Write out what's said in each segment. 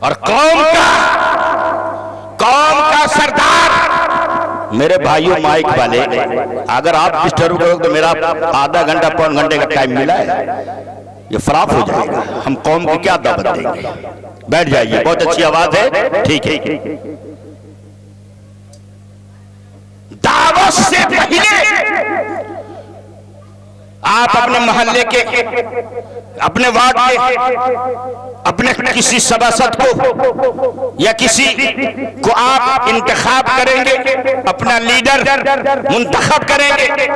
اور قوم کا سردار. میرے بھائیوں مائک والے، اگر آپ ڈسٹرب کرو تو میرا آدھا گھنٹہ پون گھنٹے کا ٹائم ملا ہے، یہ فراف ہو جائے گا. ہم قوم کی کیا دعوت دیں گے؟ بیٹھ جائیے، بہت اچھی آواز ہے. ٹھیک ہے. دعوت سے پہلے آپ اپنے محلے کے، اپنے وارڈ کے، اپنے کسی سباست کو یا کسی کو آپ انتخاب کریں گے، اپنا لیڈر منتخب کریں گے،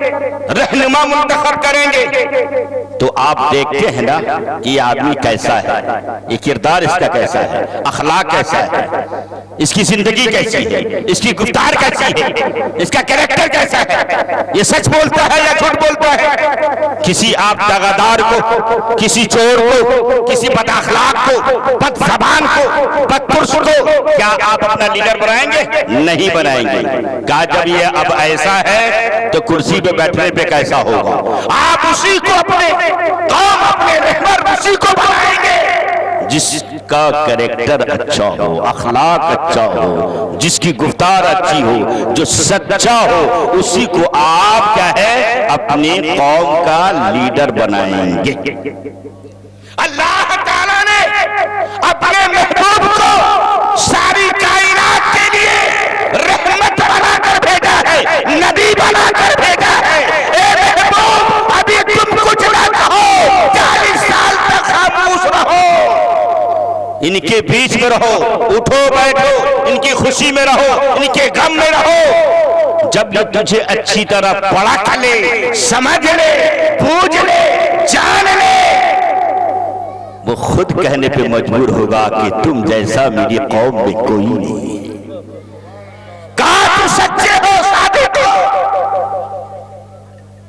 رہنما منتخب کریں گے، تو آپ دیکھتے ہیں نا کہ یہ آدمی کیسا ہے، یہ کردار اس کا کیسا ہے، اخلاق کیسا ہے، اس کی زندگی کیسی ہے، اس کی گفتار کیسی ہے، اس کا کریکٹر کیسا ہے، یہ سچ بولتا ہے یا جھوٹ بولتا ہے. کسی آپ دغادار کو، کسی چور کو، کسی بد اخلاق کو، بد زبان کو، بد پرس کو کیا آپ اپنا لیڈر بنائیں گے؟ نہیں بنائیں گے. کہا جب یہ اب ایسا ہے تو کرسی پہ بیٹھنے پہ کیسا ہوگا؟ آپ اسی کو اپنے قوم، اپنے رہبر اسی کو بنائیں گے جس کا کریکٹر اچھا ہو، اخلاق اچھا ہو، جس کی گفتار اچھی ہو، جو سچا ہو، اسی کو آپ کیا ہے اپنی قوم کا لیڈر بنائیں گے. اللہ تعالیٰ نے اپنے محبوب کو ساری کائنات کے لیے رحمت بنا کر بھیجا ہے، نبی بنا کر بھیجا ہے. اے محبوب، ابھی تم کچھ نہ کہو، 40 سال تک خاموش رہو، ان کے بیچ میں رہو، اٹھو بیٹھو، ان کی خوشی میں رہو، ان کے غم میں رہو. جب یہ تجھے اچھی طرح پڑھا لے، سمجھ لے، بوجھ لے، جان لے، وہ خود کہنے پہ مجبور ہوگا کہ تم جیسا میری قوم میں کوئی نہیں. کہا تو سچے ہو، صادق ہو.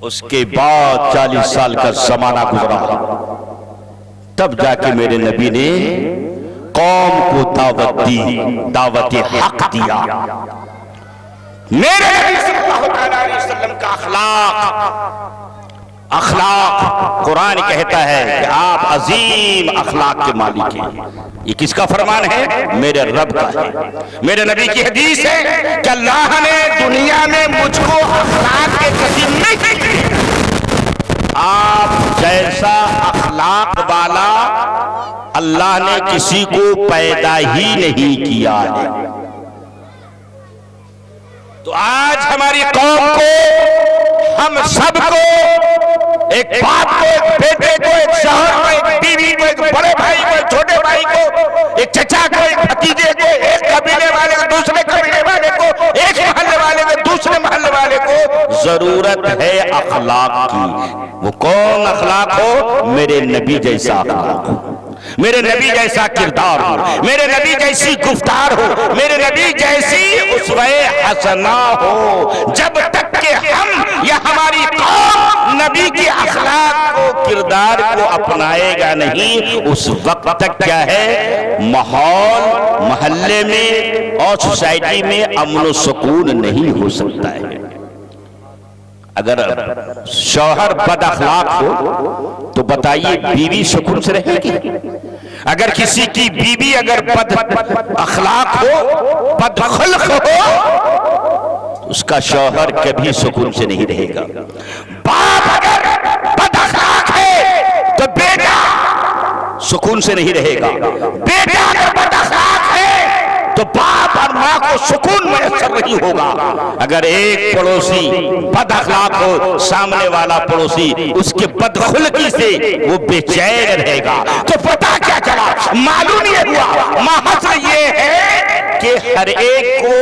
اس کے بعد 40 سال کا زمانہ گزرا، تب جا کے میرے نبی نے قوم کو دعوت دی، دعوت حق دیا. میرے نبی صلی اللہ علیہ وسلم کا اخلاق قرآن کہتا ہے کہ آپ عظیم اخلاق کے مالک ہیں. یہ کس کا فرمان ہے؟ میرے رب کا ہے. میرے نبی کی حدیث ہے کہ اللہ نے دنیا میں مجھ کو اخلاق کے قسم نہیں کی. آپ جیسا اخلاق والا اللہ نے کسی کو پیدا ہی نہیں کیا ہے. تو آج ہماری قوم کو، ہم سب کو، ایک باپ کو، ایک بیٹے کو، ایک شوہر کو، ایک بیوی کو، ایک بڑے بھائی کو، ایک چھوٹے بھائی کو، ایک چچا کو، ایک بھتیجے کو، ایک قبیلے والے کو دوسرے قبیلے والے کو، ایک محلے والے کو دوسرے محلے والے کو ضرورت ہے اخلاق کی. وہ کون اخلاق ہو؟ میرے نبی جیسا اخلاق ہو، میرے نبی جیسا کردار ہو، میرے نبی جیسی گفتار ہو، میرے نبی جیسی اسوہ حسنہ ہو. جب تک کہ ہم یا ہماری قوم نبی کی اخلاق کو، کردار کو اپنائے گا نہیں، اس وقت تک کیا ہے ماحول محلے میں اور سوسائٹی میں امن و سکون نہیں ہو سکتا ہے. اگر شوہر بد اخلاق ہو تو بتائیے بیوی سکون سے رہے گی؟ اگر کسی کی بیوی اگر بد اخلاق ہو، بد خلق ہو، اس کا شوہر کبھی سکون سے نہیں رہے گا. باپ اگر بد اخلاق ہے تو بیٹا سکون سے نہیں رہے گا. بیٹا اگر بد اخلاق ہے تو باپ اور ماں کو سکون میسر نہیں ہوگا. اگر ایک پڑوسی بد اخلاق ہو، سامنے والا پڑوسی اس کے بدخلقی سے وہ بے چین رہے گا. تو پتہ کیا چلا؟ معلوم یہ ہوا، محض یہ ہے کہ ہر ایک کو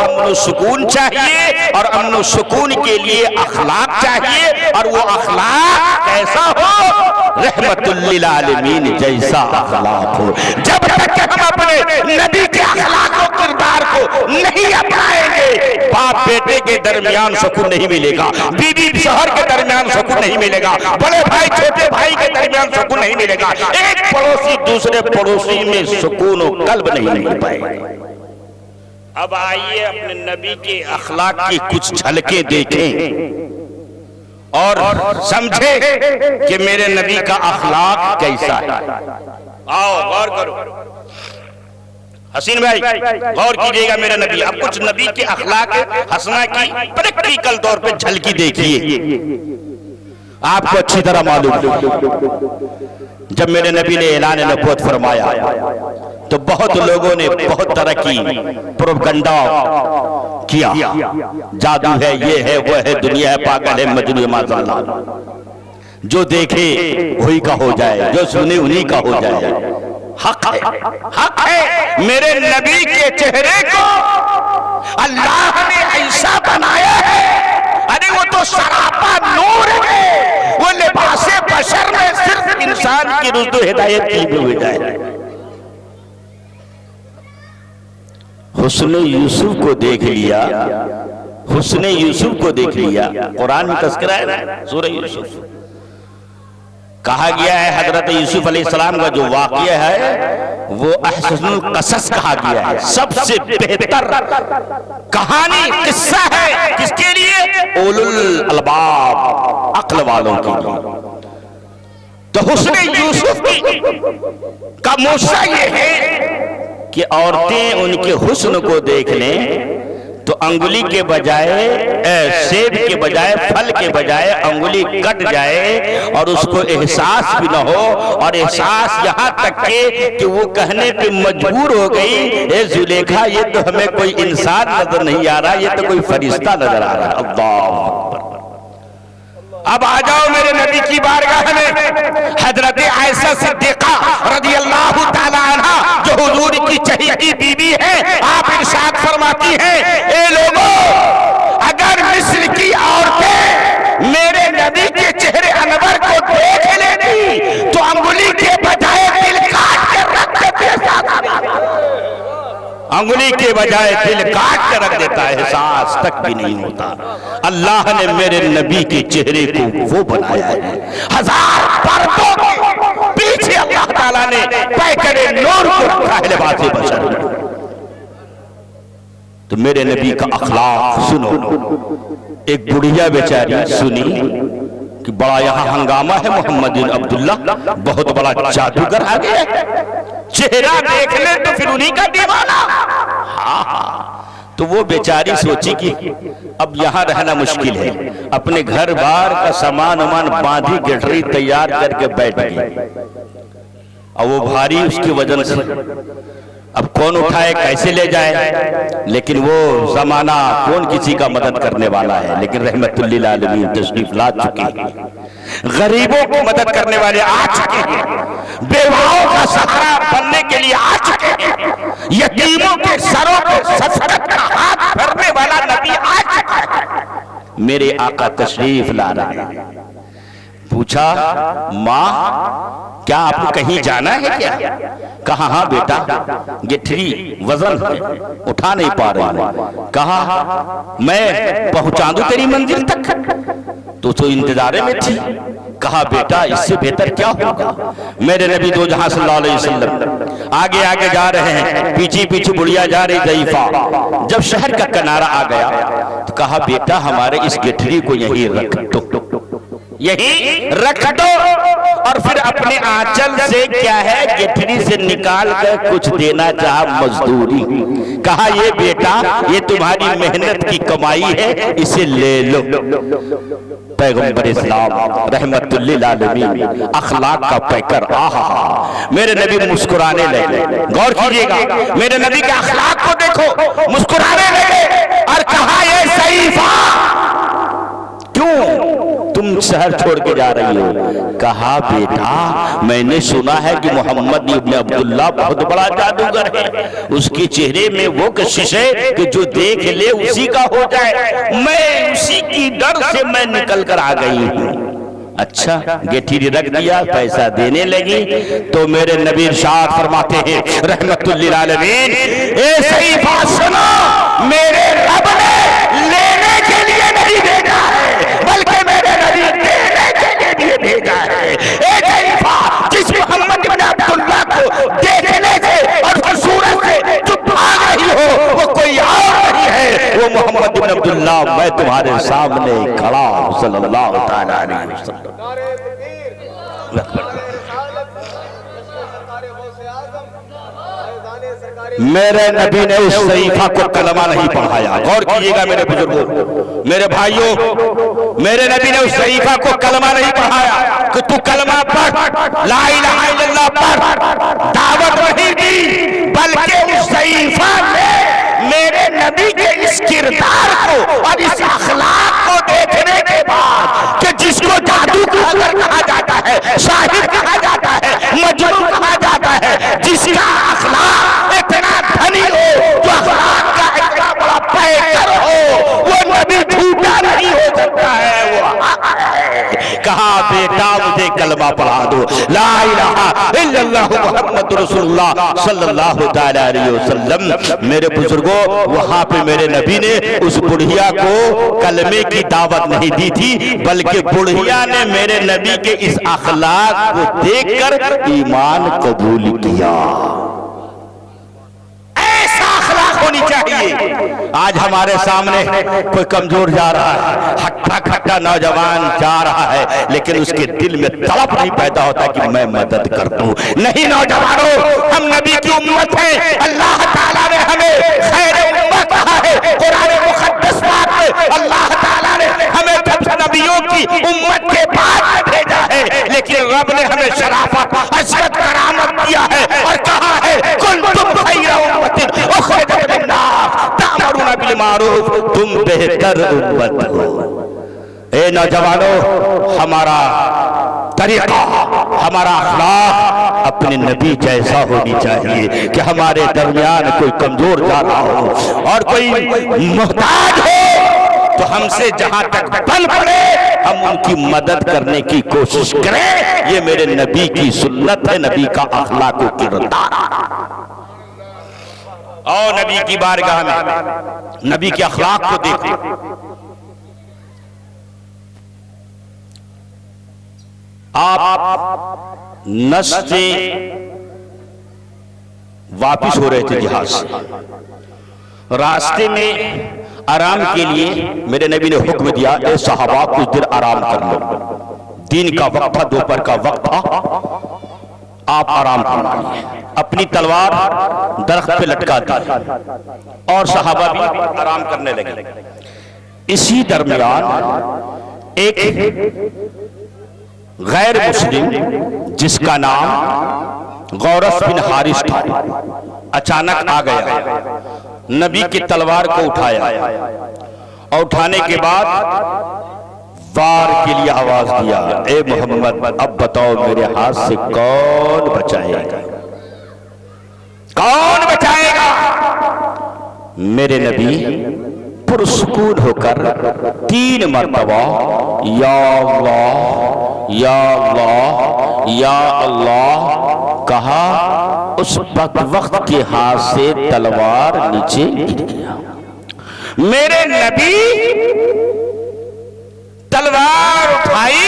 امن و سکون چاہیے، اور امن و سکون کے لیے اخلاق چاہیے، اور وہ اخلاق کیسا ہو؟ رحمت للعالمین جیسا اخلاق ہو. جب تک ہم اپنے نبی کے اخلاق و کردار کو نہیں اپنائیں گے، باپ بیٹے کے درمیان سکون نہیں ملے گا، بیوی شوہر کے درمیان سکون نہیں ملے گا، بڑے بھائی چھوٹے بھائی کے درمیان سکون نہیں ملے گا، ایک پڑوسی دوسرے پڑوسی میں سکون و قلب نہیں مل پائے گا. اب آئیے اپنے نبی کے اخلاق کی کچھ جھلکیں دیکھیں اور سمجھیں کہ میرے نبی کا اخلاق کیسا ہے. آؤ غور کرو. حسین بھائی غور کیجئے گا میرا نبی، اب کچھ نبی کے اخلاق حسنہ کی پریکٹیکل طور پہ جھلکی دیکھیے، آپ کو اچھی طرح معلوم ہے۔ جب میرے نبی نے اعلان نبوت فرمایا تو بہت لوگوں نے بہت طرح کی پروپگنڈا کیا، جادو ہے، یہ ہے، وہ ہے، دنیا ہے، پاگل ہے، مجنون ہے، معاذ اللہ۔ جو دیکھے وہی کا ہو جائے، جو سنے انہی کا ہو جائے۔ حق ہے، حق ہے، میرے نبی کے چہرے کو اللہ نے ایسا بنایا ہے، ارے وہ تو سراپا نور ہے، وہ لباس بشر میں صرف انسان کی رشد و ہدایت کی بھی ہو جائے۔ حسن یوسف کو دیکھ لیا، حسن یوسف کو دیکھ لیا، قرآن میں تذکرہ ہے سورہ یوسف، کہا گیا ہے حضرت یوسف علیہ السلام کا جو واقعہ ہے وہ احسن القصص کہا گیا ہے، سب سے بہتر کہانی قصہ ہے، کس کے لیے؟ اولو الالباب، عقل والوں کے لیے۔ تو حسن یوسف کا موضوع یہ ہے کہ عورتیں ان کے حسن کو دیکھ لیں تو انگلی کے بجائے، سیب کے بجائے، پھل کے بجائے انگلی کٹ جائے اور اس کو احساس بھی نہ ہو، اور احساس یہاں تک کہ وہ کہنے پہ مجبور ہو گئی، اے زلیخا یہ تو ہمیں کوئی انسان نظر نہیں آ رہا، یہ تو کوئی فرشتہ نظر آ رہا ہے۔ اللہ اکبر۔ اب آ جاؤ میرے نبی کی بارگاہ میں، حضرت عائشہ صدیقہ رضی اللہ تعالیٰ عنہ جو حضور کی چہیتی بیوی ہے، آپ ارشاد فرماتی ہیں، اے لوگوں اگر مصر کی عورتیں میرے نبی کے چہرے انور کو دیکھ لیتی تو انگلی کے بجائے دل کاٹ کے رکھ دیتے، انگلی کے بجائے دل کاٹ کے رکھ دیتا ہے، احساس تک بھی نہیں ہوتا۔ اللہ نے میرے نبی کے چہرے کو وہ بنایا ہے، ہزار پردوں کے پیچھے اللہ تعالیٰ نے پیکر نور کو رکھا ہے، لباس بشر۔ تو میرے نبی کا اخلاق سنو۔ ایک بڑھیا بیچاری سنی کہ بڑا یہاں ہنگامہ ہے، محمد بن عبداللہ بہت بڑا جادوگر آ گیا ہے، چہرہ دیکھ لیں تو پھر انہی کا دیوانہ۔ تو وہ بیچاری سوچی کہ اب یہاں رہنا مشکل ہے، اپنے گھر بار کا سامان باندھی گٹری تیار کر کے بیٹھ گئی، اور وہ بھاری اس کی وجہ سے اب کون اٹھائے، کیسے لے جائے، لیکن وہ زمانہ کون کسی کا مدد کرنے والا ہے، لیکن رحمت للعالمین تشریف لا چکے ہیں، غریبوں کی مدد کرنے والے آ چکے ہیں، بیواؤں کا سہارا بننے کے لیے آ چکے ہیں، یتیموں کے سروں پہ صفقت کا ہاتھ بھرنے والا نبی آ چکا ہے۔ میرے آقا تشریف لا رہے ہیں، پوچھا ماں کیا آپ کو کہیں جانا ہے کیا؟ کہا ہاں بیٹا، گٹھری وزن ہے اٹھا نہیں پا رہی ہوں۔ کہا میں پہنچا دوں تیری منزل تک؟ تو انتظارے میں تھی۔ کہا بیٹا اس سے بہتر کیا ہوگا؟ میرے نبی دو جہاں صلی اللہ علیہ وسلم آگے آگے جا رہے ہیں، پیچھے پیچھے بڑھیا جا رہی ضعیفہ۔ جب شہر کا کنارہ آ گیا تو کہا بیٹا ہمارے اس گٹھری کو یہیں رکھ دو، یہیں رکھ دو، اور پھر اپنے آنچل سے کیا ہے گٹھری سے نکال کر کچھ دینا چاہا مزدوری۔ کہا یہ بیٹا یہ تمہاری محنت کی کمائی ہے، اسے لے لو۔ پیغمبر اسلام رحمت للعالمین اخلاق کا پیکر، آہا میرے نبی مسکرانے لگے۔ غور کیجئے گا میرے نبی کے اخلاق کو دیکھو، مسکرانے لگے اور کہا یہ ضعیفہ کیوں تم شہر چھوڑ کے جا رہی ہو؟ کہا بیٹا میں نے سنا ہے کہ محمد ابن عبداللہ بہت بڑا جادوگر ہے، اس کے چہرے میں وہ کشش ہے کہ جو دیکھ لے اسی کا ہو جائے، میں اسی کی ڈر سے میں نکل کر آ گئی ہوں۔ اچھا گٹھری رکھ دیا، پیسہ دینے لگی تو میرے نبی ارشاد فرماتے ہیں رحمت للعالمین، اے ضعیفہ سنو، میرے رب نے لینے کے لیے نہیں بھیجا ہے بلکہ میرے نبی دینے کے لیے بھیجا ہے۔ اے ضعیفہ جس محمد بن عبداللہ کو دیکھنے سے اور اس صورت سے جو بھاگ رہی ہو وہ کوئی اور نہیں ہے، وہ محمد بن عبداللہ میں تمہارے سامنے کھڑا ہوں صلی اللہ تعالیٰ علیہ وسلم۔ میرے نبی نے اس صحیفہ کو کلمہ نہیں پڑھایا. غور کیجئے گا میرے بزرگوں، میرے بھائیوں، میرے نبی نے اس صحیفہ کو کلمہ نہیں پڑھایا کہ تو کلمہ پڑھ، لا الہ الا اللہ پڑھ، دعوت نہیں دی، بلکہ اس صحیفہ میں میرے نبی کے اس کردار کو اور اس اخلاق کو دیکھنے کے بعد کہ جس کو جادوگر کہا جاتا ہے، شاعر کہا جاتا ہے، مجنون کہا جاتا ہے، جس کا اخلاق اتنا دھنی ہو، جو اخلاق کا اتنا بڑا پیکر ہو، وہ نبی جھوٹا نہیں ہو سکتا ہے. وہ کہا بیٹا مجھے کلمہ پڑھا دو، لا الہ الا اللہ محمد رسول اللہ صلی اللہ علیہ وسلم. میرے بزرگوں، وہاں پہ میرے نبی نے اس بڑھیا کو کلمے کی دعوت نہیں دی تھی، بلکہ بڑھیا نے میرے نبی کے اس اخلاق کو دیکھ کر ایمان قبول کیا. ایسا اخلاق ہونی چاہیے. آج ہمارے سامنے کوئی کمزور جا رہا ہے، ہٹا کھٹا نوجوان جا رہا ہے، لیکن اس کے دل میں طلب نہیں پیدا ہوتا کہ میں مدد کر دوں. نہیں نوجوانوں، ہم نبی کی امت ہیں. اللہ تعالیٰ نے ہمیں خیر امت کہا ہے. قرآن مقدس پاک میں اللہ تعالیٰ نے ہمیں نبیوں کی امت کے بعد بھیجا ہے، لیکن رب نے ہمیں شرافت، عزت، کرامت دیا ہے اور کہا ہے کنتم خیر امت اخرجت للناس تأمرون بالمعروف، تم بہتر امت ہو. اے نوجوانوں، ہمارا طریقہ، ہمارا اخلاق اپنے نبی جیسا ہونی چاہیے کہ ہمارے درمیان کوئی کمزور جا رہا ہو اور کوئی محتاج ہو تو ہم سے جہاں تک بن پڑے ہم ان کی مدد کرنے کی کوشش کریں. یہ میرے نبی کی سنت ہے، نبی کا اخلاق و کردار. اور نبی کی بارگاہ میں نبی کے اخلاق کو دیکھو. آپ نجد سے واپس ہو رہے تھے جہاز سے. راستے میں آرام کے لیے میرے نبی نے حکم دیا، اے صحابہ کچھ دیر آرام کر لو. دن کا وقت تھا، دوپہر کا وقت تھا، آپ آرام کر لیں. اپنی تلوار درخت پہ لٹکا دی اور صحابہ بھی آرام کرنے لگے. اسی درمیان ایک غیر مسلم جس کا نام غورث بن حارث تھا اچانک آ گیا. نبی کی تلوار کو اٹھایا اور اٹھانے کے بعد وار کے لیے آواز دیا، اے محمد اب بتاؤ میرے ہاتھ سے کون بچائے گا، کون بچائے گا. میرے نبی پرسکون ہو کر 3 مرتبہ یا اللہ یا اللہ یا اللہ کہا. اس وقت کے ہاتھ سے تلوار نیچے گر گیا. میرے نبی تلوار اٹھائی،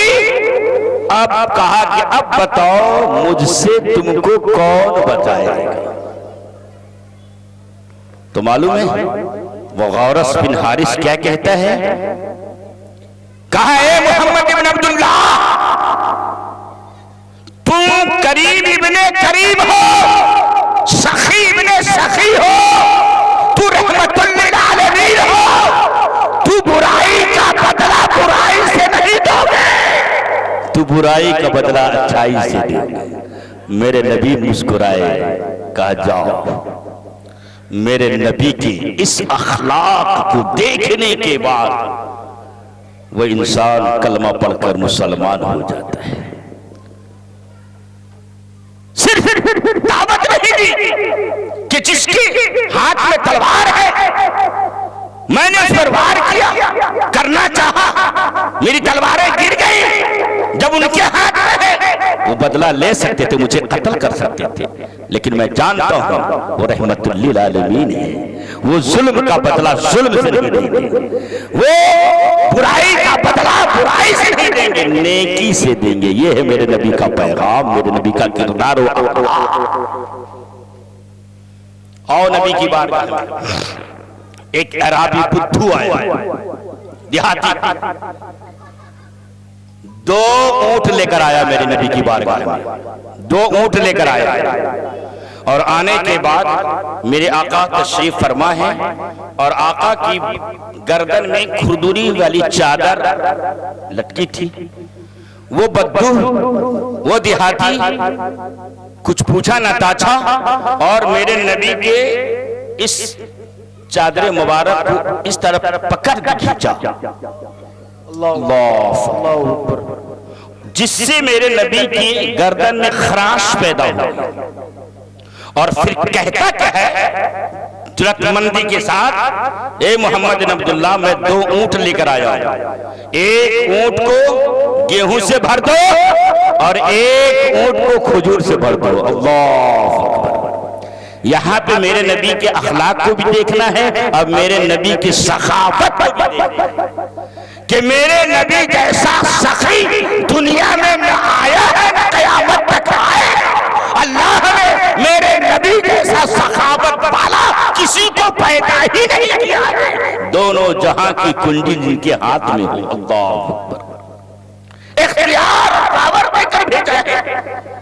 اب کہا کہ اب بتاؤ مجھ سے تم کو کون بچائے گا. تو معلوم ہے وہ غورث بن حارث کیا کہتا ہے؟ کہا اے محمد ابن عبداللہ، تم کریم ابن کریم ہو، سخی ابن سخی ہو، تو رحمت للعالمین ہو، تو برائی کا بدلہ برائی سے نہیں دو گے، تو برائی کا بدلہ اچھائی سے دے گے. میرے نبی مسکرائے، کہا جاؤ. میرے نبی کی اس اخلاق کو دیکھنے کے بعد وہ انسان کلمہ پڑھ کر مسلمان ہو جاتا ہے. صرف دعوت نہیں دی کہ جس کی ہاتھ میں تلوار ہے میں نے اس پر وار کیا، کرنا چاہا، میری تلواریں گر گئی. جب ان کے ہاتھ میں ہے وہ بدلہ لے سکتے تھے، مجھے قتل کر سکتے تھے، لیکن میں جانتا ہوں وہ رحمت للعالمین ہے. وہ ظلم کا بدلہ ظلم سے نہیں دیں گے، وہ برائی کا بدلہ برائی سے نہیں دیں گے، نیکی سے دیں گے. یہ ہے میرے نبی کا پیغام، میرے نبی کا کردار و اخلاق. اور نبی کی بارگاہ میں ایک عرابی بدھو آیا، دیہاتی، 2 اونٹ لے کر آیا میرے نبی کی بارگاہ میں. 2 اونٹ لے کر آیا اور آنے کے بعد میرے آقا تشریف فرما ہے اور آقا کی گردن میں کھردری والی چادر لٹکی تھی. وہ بدو، وہ دیہاتی کچھ پوچھا نہ تاچھا اور میرے نبی کے اس چادر مبارک کو اس طرف پکڑ کے کھینچا. اللہ اکبر. جس سے میرے نبی کی گردن میں خراش پیدا ہوا اور پھر کہتا کیا ہے جرأت مندی کے ساتھ، اے محمد بن عبداللہ میں 2 اونٹ لے کر آیا ہوں، ایک اونٹ کو گیہوں سے بھر دو اور ایک اونٹ کو کھجور سے بھر دو. اللہ اکبر. یہاں پہ میرے نبی کے اخلاق کو بھی دیکھنا ہے اور میرے نبی کی سخاوت کو بھی دیکھنا ہے کہ میرے نبی جیسا سخی دنیا میں نہ آیا ہے نہ قیامت تک آئے. اللہ نے میرے نبی جیسا سخاوت والا کسی کو پیدا ہی نہیں کیا ہے. دونوں جہاں کی کنجی جن کے ہاتھ میں ہو. اللہ اکبر. اختیار پاور میں کر بھیجا ہے.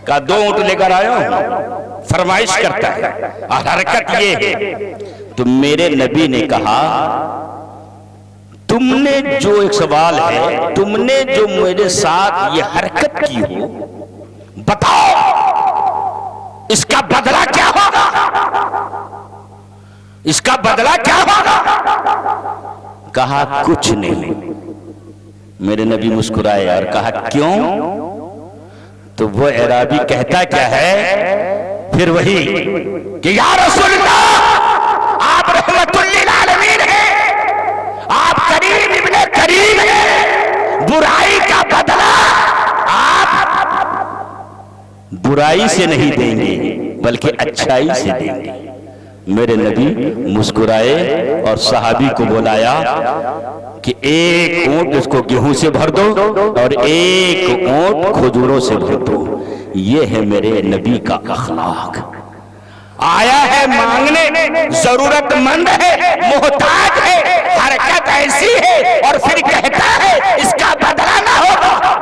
کہا 2 اونٹ لے کر آیا ہوں. فرمائش کرتا ہے اور حرکت یہ ہے. تو میرے نبی نے کہا تم نے جو ایک سوال ہے، تم نے جو میرے ساتھ یہ حرکت کی ہو، بتاؤ اس کا بدلہ کیا ہوگا؟ اس کا بدلہ کیا ہوگا؟ کہا کچھ نہیں. میرے نبی مسکرائے اور کہا کیوں؟ تو وہ اعرابی کہتا کیا ہے پھر وہی کہ یا رسول اللہ آپ رحمت للعالمین ہیں، آپ کریم ابن کریم ہیں، برائی کا بدلہ آپ برائی سے نہیں دیں گے بلکہ اچھائی سے دیں گے. میرے نبی مسکرائے اور صحابی کو بلایا کہ ایک اونٹ اس کو گیہوں سے بھر دو اور ایک اونٹ کھجوروں سے بھر دو. یہ ہے میرے نبی کا اخلاق. آیا ہے مانگنے، ضرورت مند ہے، محتاج ہے، حرکت ایسی ہے اور پھر کہتا ہے اس کا بدلہ نہ ہوگا.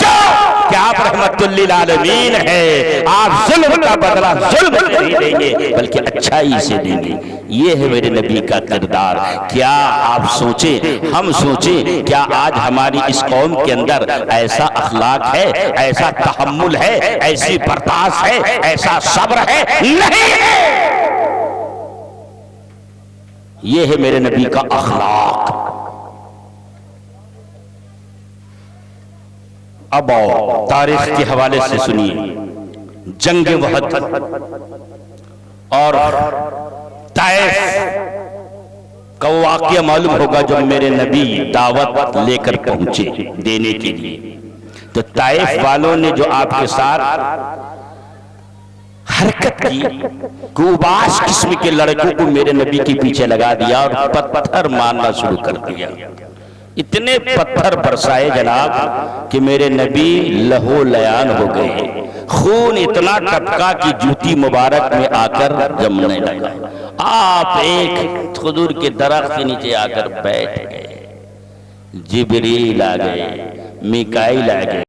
کہ آپ رحمت للعالمین ہے، آپ ظلم کا بدلہ ظلم سے نہیں دیں گے بلکہ اچھائی سے دیں گے. یہ ہے میرے نبی کا کردار. کیا آپ سوچیں، ہم سوچیں، کیا آج ہماری اس قوم کے اندر ایسا اخلاق ہے، ایسا تحمل ہے، ایسی برداشت ہے، ایسا صبر ہے؟ نہیں ہے. یہ ہے میرے نبی کا اخلاق. اب تاریخ کے حوالے سے سنیے. جنگ وحد اور طائف کا وہ واقعہ معلوم ہوگا جب میرے نبی دعوت لے کر پہنچے دینے کے لیے. تو طائف والوں نے جو آپ کے ساتھ حرکت کی، کوباش قسم کے لڑکوں کو میرے نبی کے پیچھے لگا دیا اور پتھر مارنا شروع کر دیا. اتنے پتھر برسائے جناب کہ میرے نبی لہو لیان ہو گئے. خون اتنا ٹپکا کہ جوتی مبارک میں آ کر جمنے لگا. آپ ایک کھجور کے درخت کے نیچے آ کر بیٹھ گئے. جبریل آ گئے، میکائیل آ گئے.